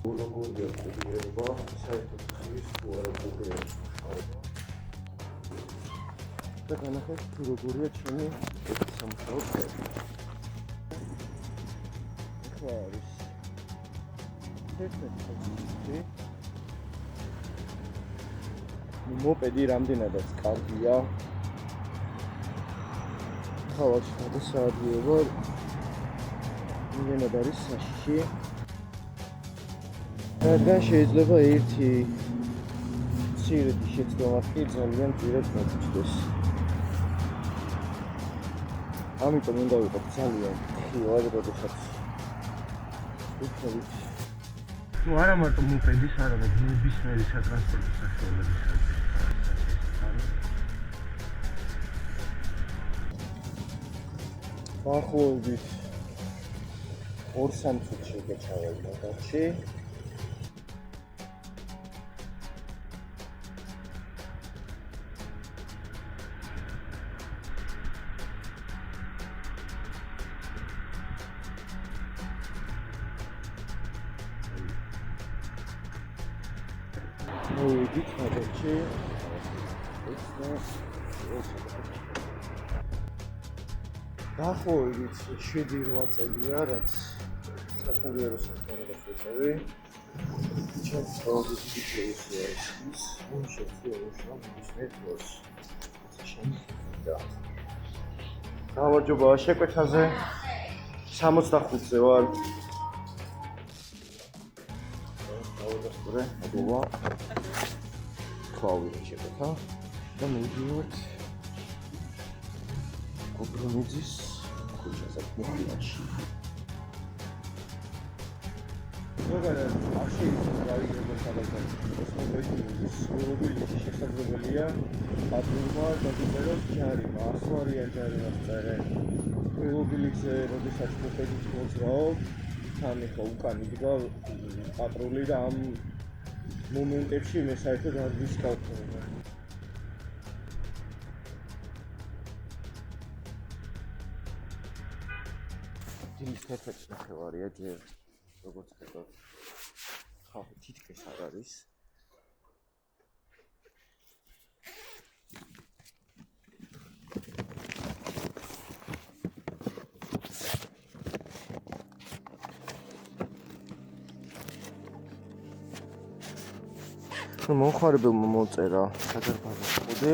როგორია კურიერობა, საერთოდ ხის თუ არა კურიერის მუშაობა. და განახეთ თუ როგორია ჩემი სამუშაო დღე. ახლა არის 11:00. მოპედი რამდენადაც კარგია. ხალხი და საადიო ვარ. იმენად არის საშიში. რადგან შეიძლება ერთი ცირედი შეცდომა კი ძალიან ძირად მოწდეს. ამიტომ უნდა ვიყო ძალიან ხილად, როდესაც ვიქნებით. ნუ არა მარტო მოპედის, არამედ ნებისმიერი სატრანსპორტო საშუალებისათვის. დაახლოებით 2-3 წუთში გეჩავენ მოდაში. მოვიდით მოდაში. დაახლოებით 7-8 წელია, რაც საკურიერო საქმიანობას ვეწევი. ჩემს პროექტის ისეა ის, რომ შეძლო ნებისმიერ დროს. და გამარჯობა შეკვეთაზე 65-ზე ვარ. დავადასტურე, მოგვა. კლავი შეკვეთა და მოვიდეთ ობრომიძის ქუჩაზე მოხილაში. ზოგადად არ შეიძლება გაიგებო სადაც კოსმოპოლიტის სრულობილი შესაძლებელია პატრულმა დაგიწეროს ჯარიმა 100-იან ჯარიმას წერენ. სრულობილიზე როდესაც მოპედით მოძრაობ თან ხო უკან იდგა პატრული და ამ მომენტებში მე საერთოდ არ ვისკავთო. დილის 11-ს ნახევარია ჯერ როგორც ხედავთ ხალხი თითქმის არ არის. მომხმარებელმა მოწერა სადარბაზო კოდი.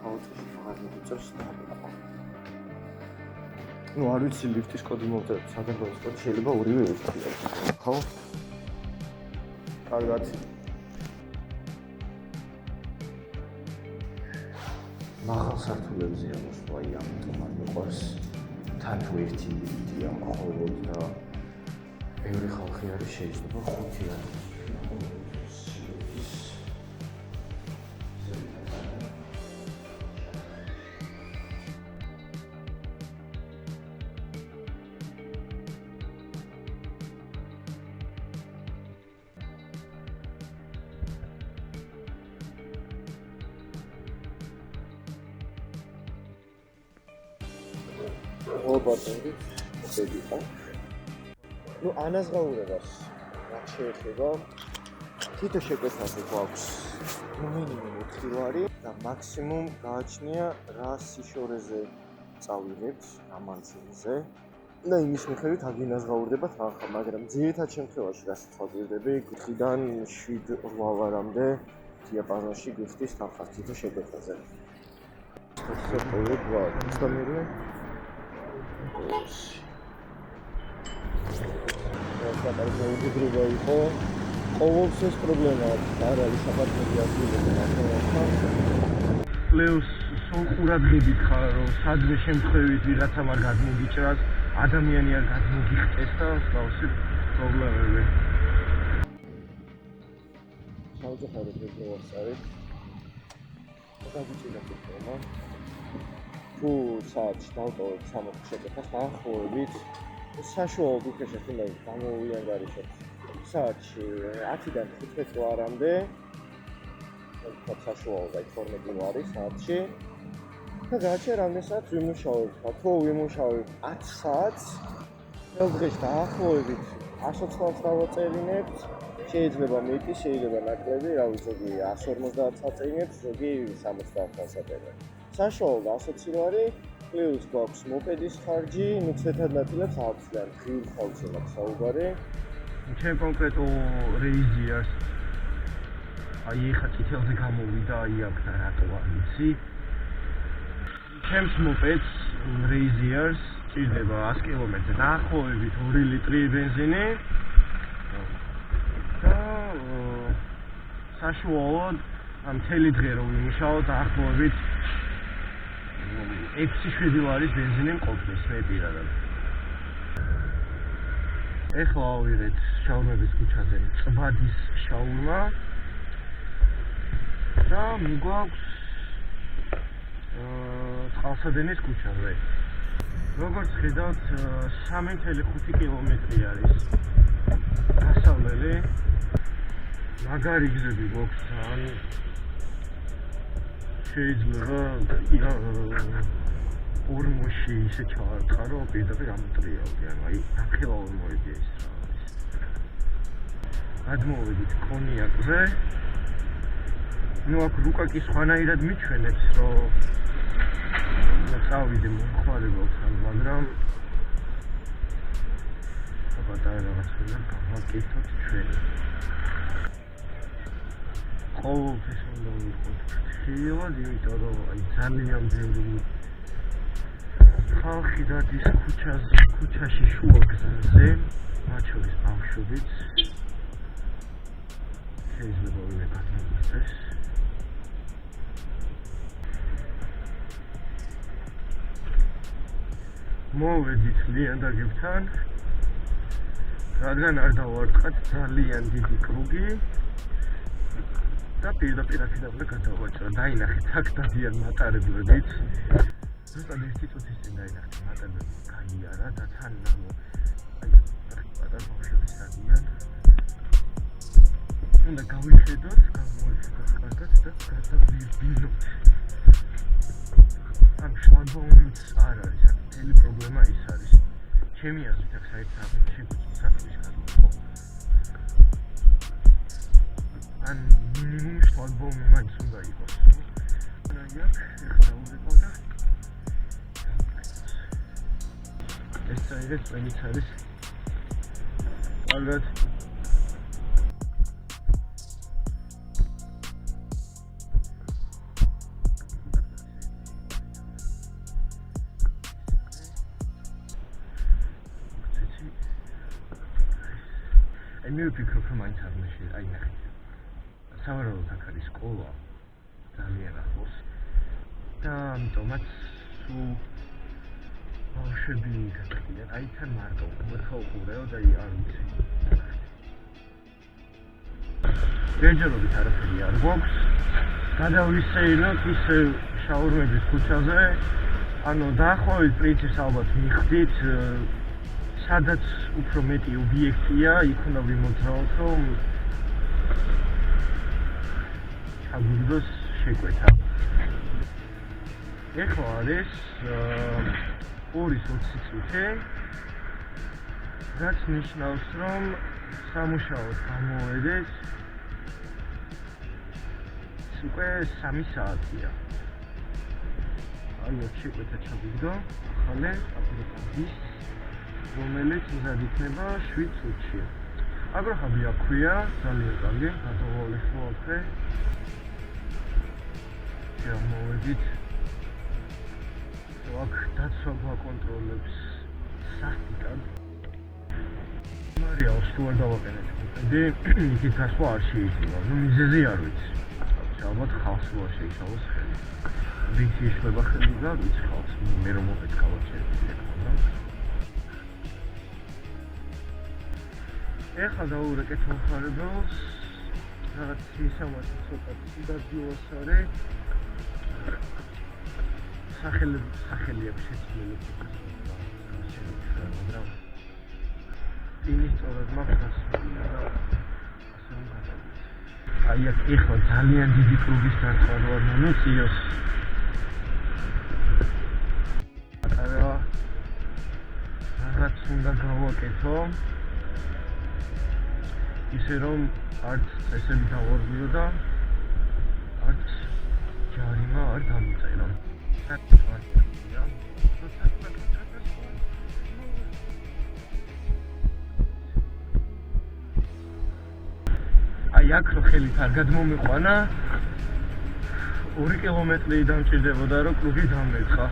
ხალხი აღარ მიწევს და ну, არ ვიცი ლიფტის კოდი მოვწერეთ, სადარბაზოს კოდი შეიძლება ორივე ერთია. ხო? კარგად. მაღალ სართულებზე მოსვლა ამიტომ არ მიყვარს. თან თუ ერთი ლიფტია მხოლოდ და ბევრი ხალხი არის, შეიძლება 5 არის. ოპერატორი შეიძლება. ну ანაზღაურებას რაც შეეხება თითო შეკვეთაზე გვაქვს მინიმუმ 4 ლარი და მაქსიმუმ გააჩნია რა სიშორეზე წავიღებთ ამანცილზე და იმის მიხედვით აგინაზღაურდებათ ახლა, მაგრამ ძირითად შემთხვევაში რასაც ვაგვირდები 5-დან 7-8 ლარამდე დიაპაზონში გვიხდის თანხა თითო შეკვეთაზე. სწორედ ვარ, ისწავლე ეს უგრძრობა იყო. ყოველთვის ეს პრობლემაა, არ არის საფრთხე ასრულებენ ახლა. პლუს სულ ყურადღებით ხარ, რომ სადმე შემთხვევით ვიღაცა არ გადმოგიჭრას, ადამიანი არ გადმოგიხტეს და მსგავსი პრობლემები. საუჯახარო პრობლემაა. გადაგიჭირდა პრობლემა. თუ საათში დავტოვებ 60 შეკვეთას დაახლოებით საშუალო ვიქეშეთ უნდა გამოვიანგარიშოთ საათში 10-დან 15 ლარამდე ვთქვათ საშუალო და 12 ლარი საათში და გააჩნია რამდენი საათს ვიმუშავებ. თუ ვიმუშავებ 10 საათს დღეს დაახლოებით 100-ს დავაწერინებთ, შეიძლება მეტი, შეიძლება ნაკლები, რა ვიცი, ზოგი 150-ს აწერინებთ, ზოგი 70-ს აწერინებთ. საშუალოდ 120 ლარი, პლუს გვაქვს მოპედის ხარჯი, ნუ ცეთად ნაწილებს აუცილებლად ღირ ხალხს აქვს საუბარი. ჩემ კონკრეტულ რეიზიას აი ეხა წითელზე გამოვიდა აი აქ და რატო არ ვიცი. ჩემს მოპედს რეიზიას ჭირდება 100 კილომეტრზე დაახლოებით 2 ლიტრი ბენზინი და საშუალოდ მთელი დღე რომ ვიმუშაო დაახლოებით 6-7 ლარის ბენზინი მყოფნის მე პირადად. ეხლა ავიღეთ შაურმების ქუჩაზე წბადის შაურმა და მიგვაქვს წყალსადენის ქუჩაზე. როგორც ხედავთ 3.5 კილომეტრი არის გასავლელი. მაგარი გზები გვაქვს ან შეიძლება ორმოში ისე ჩავარცხარო პირდაპირ ამოტრიალდი, ანუ აი ნახევა ორმოები ეს რა არის. გადმოვედით კონიაკზე. ნუ აქ რუკაკი სხვანაირად მიჩვენებს, რომ წავიდე მომხმარებელთან, მაგრამ პატარა რაღაც უნდა გავაკეთოთ ჩვენ. ყოველთვის უნდა ვიყოთ ფრთხილად, იმიტომ რომ აი ძალიან ბევრი ხალხი დადის ქუჩაში შუა გზაზე, მათ შორის ბავშვებიც. შეიძლება ვინმე გადმოგვიწეს. მოვედით ლიანდაგებთან, რადგან არ დავარტყათ ძალიან დიდი კრუგი და პირდაპირ აქედან უნდა გადავაჭრა. დაინახეთ აქ დადიან მატარებლებით. ზუსტად 1 წუთის წინ დაინახეთ მატარებლები გაიარა და თან აი პატარა ბავშვები დადიან. უნდა გავიხედოთ კარგად და გადავიდინოთ. ან შლაგბაუმიც არ არის, აქ მთელი პრობლემა ის არის. ჩემი აზრით აქ საერთოდ შეგვიძლია საქმის გადმოხო. ან მინიმუმ შლაგბაუმი მაინც უნდა იყოს. აი აქ ეხლა უვიყო და ეს საერთოდ მეც არის. კარგად. მე ვფიქრობ, რომ მაინც არ უნდა აი ნახეთ. სავარაუდოდ აქ არის სკოლა ძალიან ახლოს და ამიტომაც სულ ბავშვები გაკეთებიან. აი თან მარტო მოხალხურეო და არ ვიცი. გენჯერობით არაფერი არ გვაქვს. გადავისეირნოთ ისე შაურმების ქუჩაზე. ანუ დაახლოებით პრინციპს ალბათ მიხვდით. სადაც უფრო მეტი ობიექტია, იქ უნდა ვიმოძრაოთ, რომ ჩაგვიგდოს შეკვეთა. ეხლა არის 2:20 წუთი, რაც ნიშნავს, რომ სამუშაოდ გამოვედეთ უკვე 3 საათია. აი აქ შეკვეთა ჩაგვიგდო, ახალი აპლიკაციის რომელიც მზად იქნება 7 წუთში. აბრაჰამი აქვია, ძალიან კარგი, გადავალე ხოლმე. შემოვედით. აქ დაცვა გვაკონტროლებს სასტიკად. მარიალს თუ არ დავაყენეთ. იქით გასვლა არ შეიძლება. ნუ მიზეზი არ ვიცი. ალბათ ხალხს რო შეიცვალოს ხელი. ვიცი შეიძლება ხელი და ვიცი ხალხს მე რომ მოვეც გავაჩერდი ახლა. ეხლა დავურეკეთ მომხმარებელს, რაღაც მისამართი ცოტა დადიოს არის. სახელი აქვს შეცვლილი. მაგრამ იმის სწორად მაქვს ასული და ასე უნდა გადავიდე. აი აქ ეხლა ძალიან დიდი კრუგის დარტყმა არ მომეციოს. არა, რაღაც უნდა გავაკეთო. ისე რომ არც წესები დავარღვიო და არც ჯარიმა არ დამიწერა. აი აქ რო ხელით არ გადმომიყვანა 2 კილომეტრი დამჭირდებოდა რომ კლუბი დამერხა.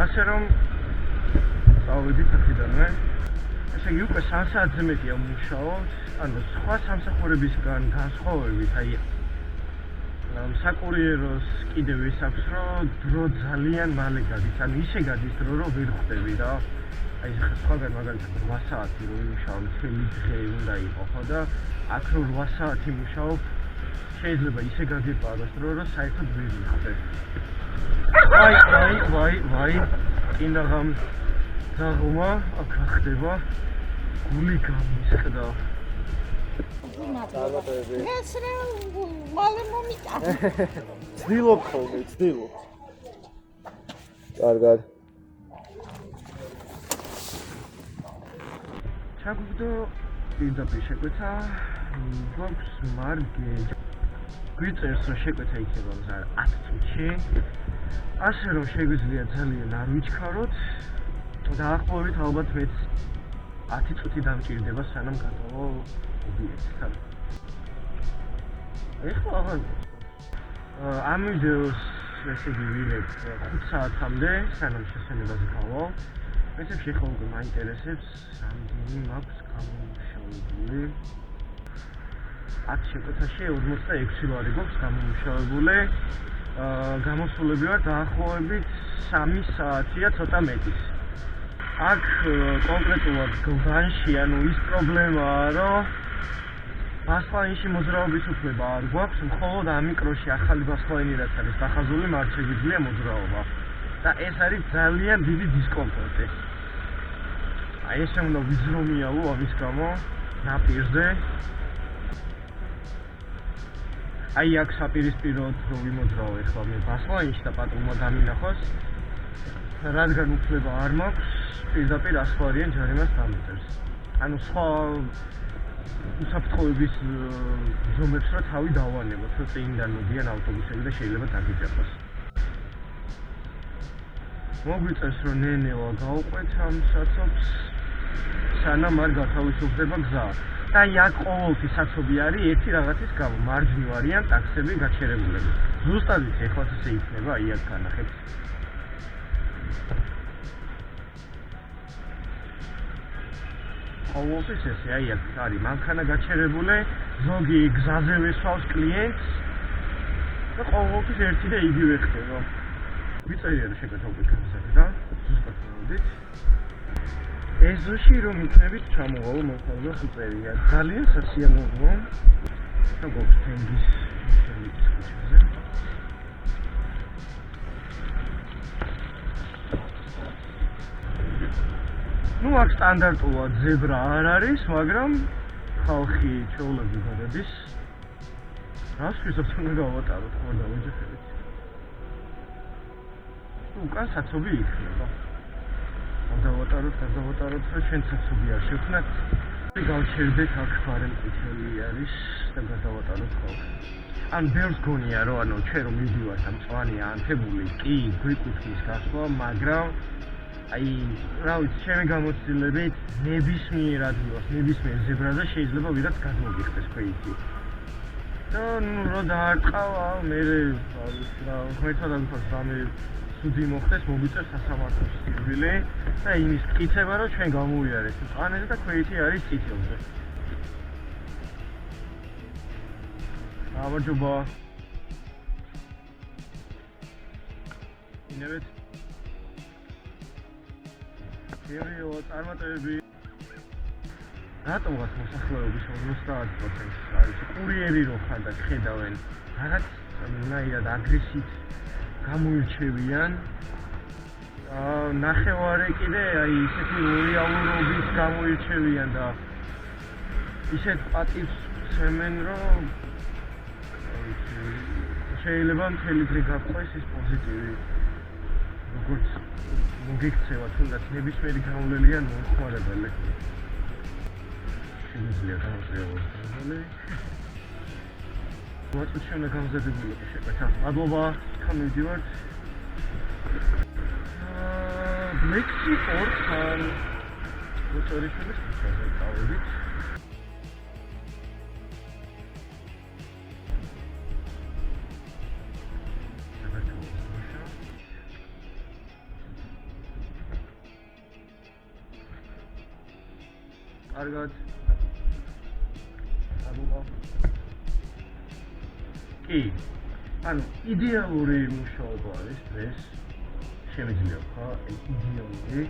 ასე რომ წავედით აქედანვე. ესე იგი უკვე 3 საათზე მეტია მუშაობს, ანუ სხვა სამსახურებისგან განსხვავებით, აი საკურიეროს კიდევ ის აქვს, რომ დრო ძალიან მალე გადის, ანუ ისე გადის დრო, რომ ვერ ხვდები რა. აი სხვაგან მაგალითად 8 საათი რო იმუშაო, მთელი დღე უნდა იყო ხო და აქ რო 8 საათი მუშაობ, შეიძლება ისე გაგეპაროს დრო, რომ საერთოდ ვერ ხვდები. ვაი, კინაღამ დაღმა აქ ხდება. გული გამისხდა. ეს რა მალე მომიტანე. ცდილობ ხოლმე, ცდილობ. კარგად. ჩაგვიდო პირდაპირ შეკვეთა, გვაქვს მარგი. გვიწერს რომ შეკვეთა იქნება მზარ 10 წუთში. ასე რომ შეგვიძლია ძალიან არ ვიჩქაროთ. დაახლოებით ალბათ მეც 10 წუთი დამჭირდება სანამ გადავალ ობიექტთან. ეხლა აღარ ამ ვიდეოს ესე იგი ვიღებ 5 საათამდე სანამ შესაძლებლობაზე გავალ. მეცემ შეხო უკვე მაინტერესებს რამდენი მაქვს გამომუშავებული. 10 შეკვეთაში 46 ლარი გვაქვს გამომუშავებული. გამოსულები ვარ დაახლოებით 3 საათია ცოტა მეტის. აქ კონკრეტულად გლდანში, ანუ ის პრობლემაა, რომ ბასლაინში მოძრაობის უფლება არ გვაქვს, მხოლოდ ამ მიკროში ახალი ბასლაინი რაც არის დახაზული, მათ შეგვიძლია მოძრაობა. და ეს არის ძალიან დიდი დისკომფორტი. აი ესე უნდა ვიზრომიალო ამის გამო ნაპირზე. აი აქ საპირისპიროდ რომ ვიმოძრაო ეხლა მე ბასლაინში და პატრულმა დამინახოს. რადგან უფლება არ მაქვს, პირდაპირ 100 ლარიან ჯარიმას დამიწერს. ანუ სხვა უსაფრთხოების ზომებს რა თავი დავანებოთ, რომ წინიდან მოდიან ავტობუსები და შეიძლება დაგიჯახოს. მოგვიწევს რომ ნენელა გავყვეთ ამ საცობს, სანამ არ გათავისუფლდება გზა. და აი აქ ყოველთვის საცობი არის ერთი რაღაცის გამო, მარჯვნივ არიან ტაქსები გაჩერებულები. ზუსტად ის ეხლა ისე იქნება, აი აქ განახეთ. ყოველთვის ესე აი აქ არის მანქანა გაჩერებული, ზოგი გზაზე ვესვავს კლიენტს და ყოველთვის ერთი და იგივე ხდება. ვიწერია რომ შეგვეთა უკვე გამზარდა, ზუსტად მოდით. ეზოში რომ იქნებით ჩამოვალო მოხალხე ხუწერია. ძალიან სასიამოვნოა. და გვაქვს თენგის შემიძლია ქუჩაზე. ну აქ სტანდარტულად ზებრა არ არის, მაგრამ ხალხი ჩვეულები გადადის. რას ვიზობთ უნდა გავატაროთ ხომ და ვეჯახებით. უკან საცობი იქნება. გადავატაროთ, რომ ჩვენ საცობი არ შევქნათ. გავჩერდეთ აქ ფარემკუთელი არის და გადავატაროთ ხალხი. ან ბევრს გონია რომ ანუ ჩვენ რომ მივიდივართ ამ წვანია ანთებული, კი გვიკუთვნის გასვლა, მაგრამ აი რა ვიცი, ჩემი გამოცდილებით ნებისმიერ ადგილას, ნებისმიერ ზებრაზე შეიძლება ვიღაც გადმოგიხდეს ქვეითი. და ნუ რა დაარტყავა, მე რა ხოიცა დავიფას რამე სუდი მოხდეს, მოგვიწევს სასამართლოს სირბილე და იმის მტკიცება, რომ ჩვენ გამოვიარეთ მწვანეზე და ქვეითი არის წითელზე. გამარჯობა. ინევეთ სერიო წარმატებები. რატომღაც მოსახლეობის 50% არის კურიერი რო ხარ და ხედავენ რაღაც ნაირად აგრესივ გამოირჩევიან. ნახევარი კიდე აი ისეთი რეალურობის გამოირჩევიან და ისეთ პატივს ცემენ რომ შეიძლება მთელი დღე გაგყვეს ის პოზიტივი. როგორც მოგიქცევა თუნდაც ნებისმიერი გამოვლენია მოხმარებელი. შემიძლია გამოწვეულოს გამოდელი. მოწვეულში უნდა გამზადებული შეკვეთა. მადლობა, გამივდივართ. მექსიკორთან მოწვეულის ხაზე წავედით. კარგად. მადლობა. კი. ანუ იდეალური მუშაობა არის დღეს. შემიძლია ხო? იდეალური.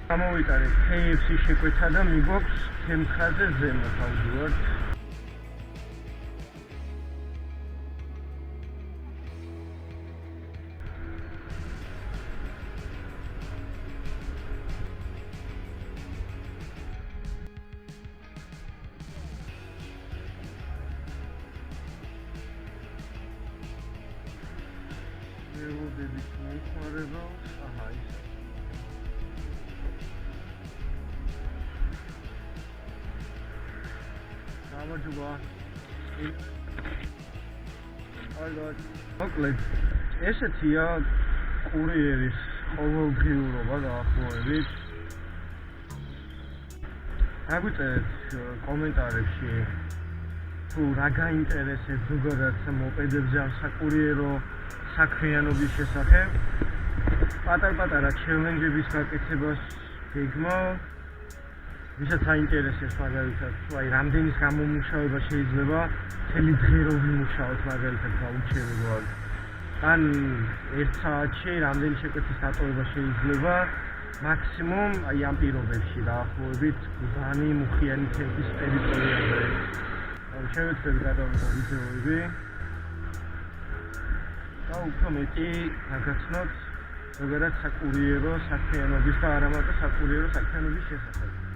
გამოვიტანეთ KFC შეკვეთა და მიგვაქვს თემხაზე ზემოთ ავდივართ. მელოდებით მოიხმარებავს, აჰა ის გამარჯობა. კარგად. მოკლედ, ესეთია კურიერის ყოველდღიურობა დაახლოებით. აგვიწერეთ კომენტარებში თუ რა გაინტერესებს ზოგადად მოპედებზე ამ საკურიერო საქმიანობის შესახებ. პატარ-პატარა ჩელენჯების გაკეთებას გეგმა. ვისაც აინტერესებს მაგალითად, აი რამდენის გამომუშავება შეიძლება მთელი დღე რომ ვიმუშაოთ მაგალითად გაუჩერებლად. ან 1 საათში რამდენი შეკვეთის დატოვება შეიძლება მაქსიმუმ აი ამ პირობებში დაახლოებით გუბანი მუხიანი ცენტრის ტერიტორიაზე. შევეცდები გადავიღო ვიდეოები. და უფრო მეტი გაგაცნოთ ზოგადად საკურიერო საქმიანობის და არა მარტო საკურიერო საქმიანობის შესახებ.